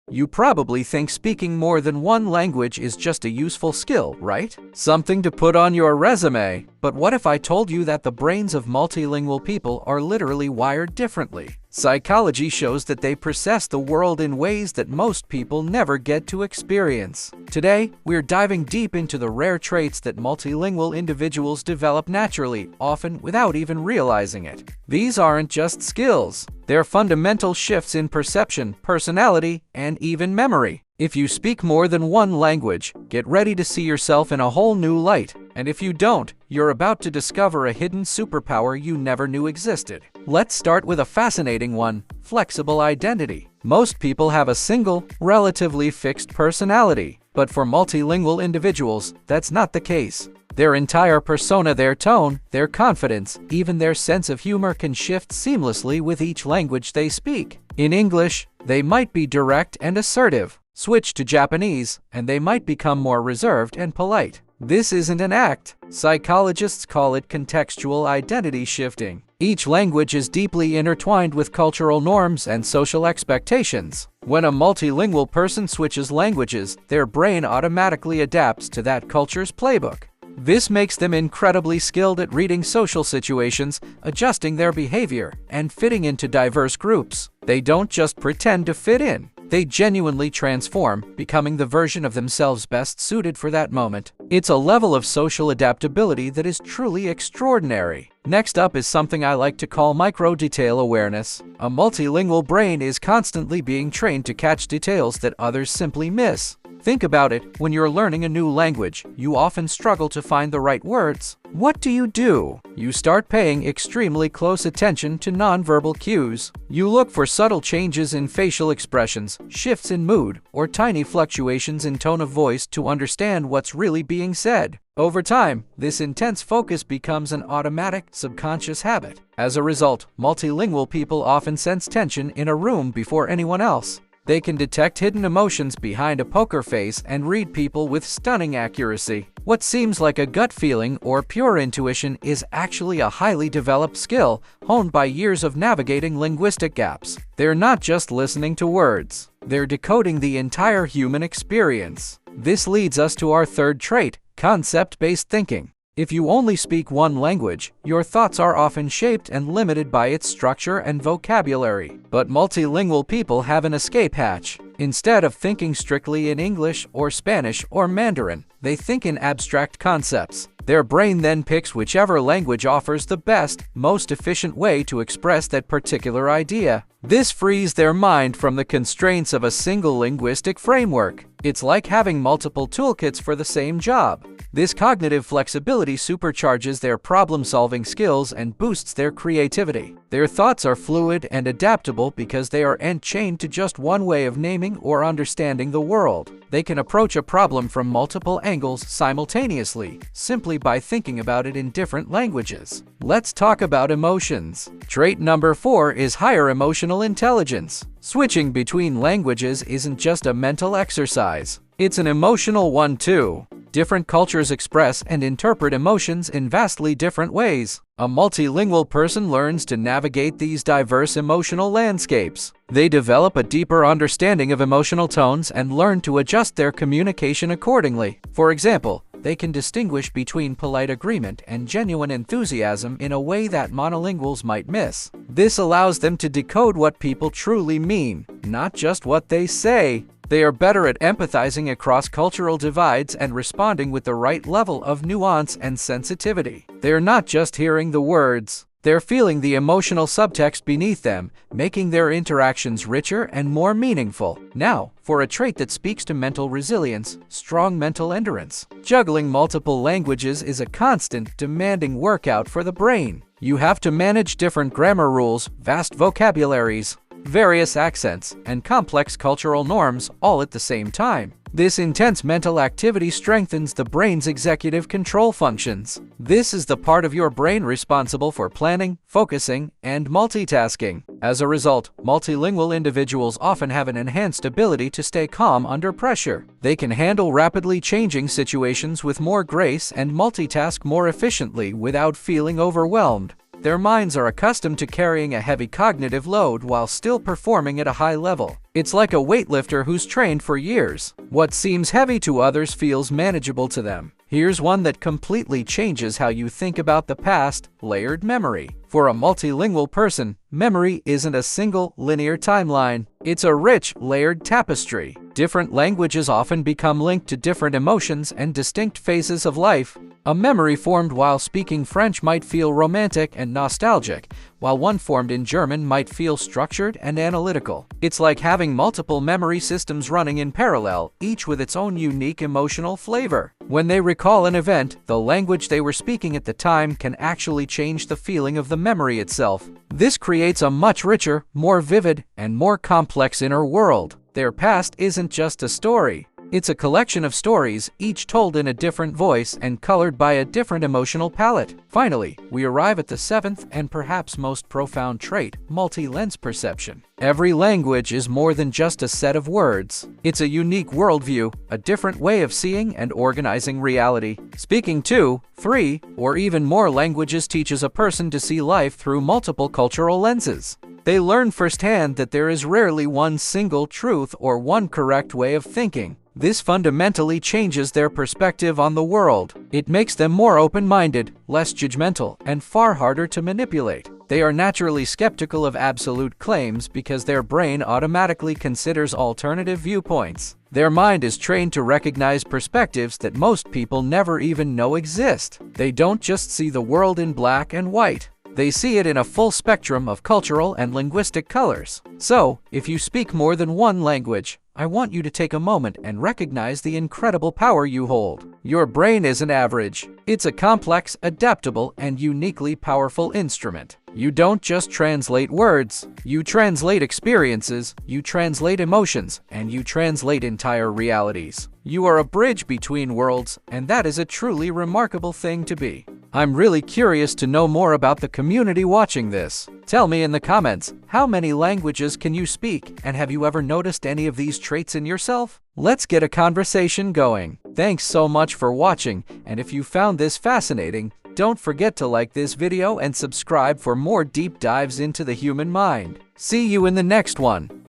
You probably think speaking more than one language is just a useful skill, right? Something to put on your resume. But what if I told you that the brains of multilingual people are literally wired differently? Psychology shows that they process the world in ways that most people never get to experience. Today, we're diving deep into the rare traits that multilingual individuals develop naturally, often without even realizing it. These aren't just skills. They're fundamental shifts in perception, personality, and even memory. If you speak more than one language, get ready to see yourself in a whole new light. And if you don't, you're about to discover a hidden superpower you never knew existed. Let's start with a fascinating one: flexible identity. Most people have a single, relatively fixed personality, but for multilingual individuals, that's not the case. Their entire persona, their tone, their confidence, even their sense of humor can shift seamlessly with each language they speak. In English, they might be direct and assertive. Switch to Japanese, and they might become more reserved and polite. This isn't an act. Psychologists call it contextual identity shifting. Each language is deeply intertwined with cultural norms and social expectations. When a multilingual person switches languages, their brain automatically adapts to that culture's playbook. This makes them incredibly skilled at reading social situations, adjusting their behavior, and fitting into diverse groups. They don't just pretend to fit in. They genuinely transform, becoming the version of themselves best suited for that moment. It's a level of social adaptability that is truly extraordinary. Next up is something I like to call micro-detail awareness. A multilingual brain is constantly being trained to catch details that others simply miss. Think about it. When you're learning a new language, you often struggle to find the right words. What do? You start paying extremely close attention to nonverbal cues. You look for subtle changes in facial expressions, shifts in mood, or tiny fluctuations in tone of voice to understand what's really being said. Over time, this intense focus becomes an automatic, subconscious habit. As a result, multilingual people often sense tension in a room before anyone else. They can detect hidden emotions behind a poker face and read people with stunning accuracy. What seems like a gut feeling or pure intuition is actually a highly developed skill, honed by years of navigating linguistic gaps. They're not just listening to words. They're decoding the entire human experience. This leads us to our third trait: concept-based thinking. If you only speak one language, your thoughts are often shaped and limited by its structure and vocabulary. But multilingual people have an escape hatch. Instead of thinking strictly in English or Spanish or Mandarin, they think in abstract concepts. Their brain then picks whichever language offers the best, most efficient way to express that particular idea. This frees their mind from the constraints of a single linguistic framework. It's like having multiple toolkits for the same job. This cognitive flexibility supercharges their problem-solving skills and boosts their creativity. Their thoughts are fluid and adaptable because they aren't chained to just one way of naming or understanding the world. They can approach a problem from multiple angles simultaneously, simply by thinking about it in different languages. Let's talk about emotions. Trait number 4 is higher emotional intelligence. Switching between languages isn't just a mental exercise. It's an emotional one too. Different cultures express and interpret emotions in vastly different ways. A multilingual person learns to navigate these diverse emotional landscapes. They develop a deeper understanding of emotional tones and learn to adjust their communication accordingly. For example, they can distinguish between polite agreement and genuine enthusiasm in a way that monolinguals might miss. This allows them to decode what people truly mean, not just what they say. They are better at empathizing across cultural divides and responding with the right level of nuance and sensitivity. They're not just hearing the words. They're feeling the emotional subtext beneath them, making their interactions richer and more meaningful. Now, for a trait that speaks to mental resilience: strong mental endurance. Juggling multiple languages is a constant, demanding workout for the brain. You have to manage different grammar rules, vast vocabularies, various accents, and complex cultural norms all at the same time. This intense mental activity strengthens the brain's executive control functions. This is the part of your brain responsible for planning, focusing, and multitasking. As a result, multilingual individuals often have an enhanced ability to stay calm under pressure. They can handle rapidly changing situations with more grace and multitask more efficiently without feeling overwhelmed. Their minds are accustomed to carrying a heavy cognitive load while still performing at a high level. It's like a weightlifter who's trained for years. What seems heavy to others feels manageable to them. Here's one that completely changes how you think about the past: layered memory. For a multilingual person, memory isn't a single, linear timeline. It's a rich, layered tapestry. Different languages often become linked to different emotions and distinct phases of life. A memory formed while speaking French might feel romantic and nostalgic, while one formed in German might feel structured and analytical. It's like having multiple memory systems running in parallel, each with its own unique emotional flavor. When they recall an event, the language they were speaking at the time can actually change the feeling of the memory itself. This creates a much richer, more vivid, and more complex inner world. Their past isn't just a story. It's a collection of stories, each told in a different voice and colored by a different emotional palette. Finally, we arrive at the seventh and perhaps most profound trait: multi-lens perception. Every language is more than just a set of words. It's a unique worldview, a different way of seeing and organizing reality. Speaking 2, 3, or even more languages teaches a person to see life through multiple cultural lenses. They learn firsthand that there is rarely one single truth or one correct way of thinking. This fundamentally changes their perspective on the world. It makes them more open-minded, less judgmental, and far harder to manipulate. They are naturally skeptical of absolute claims because their brain automatically considers alternative viewpoints. Their mind is trained to recognize perspectives that most people never even know exist. They don't just see the world in black and white. They see it in a full spectrum of cultural and linguistic colors. So, if you speak more than one language, I want you to take a moment and recognize the incredible power you hold. Your brain isn't average. It's a complex, adaptable, and uniquely powerful instrument. You don't just translate words. You translate experiences, you translate emotions, and you translate entire realities. You are a bridge between worlds, and that is a truly remarkable thing to be. I'm really curious to know more about the community watching this. Tell me in the comments, how many languages can you speak, and have you ever noticed any of these traits in yourself? Let's get a conversation going. Thanks so much for watching, and if you found this fascinating, don't forget to like this video and subscribe for more deep dives into the human mind. See you in the next one.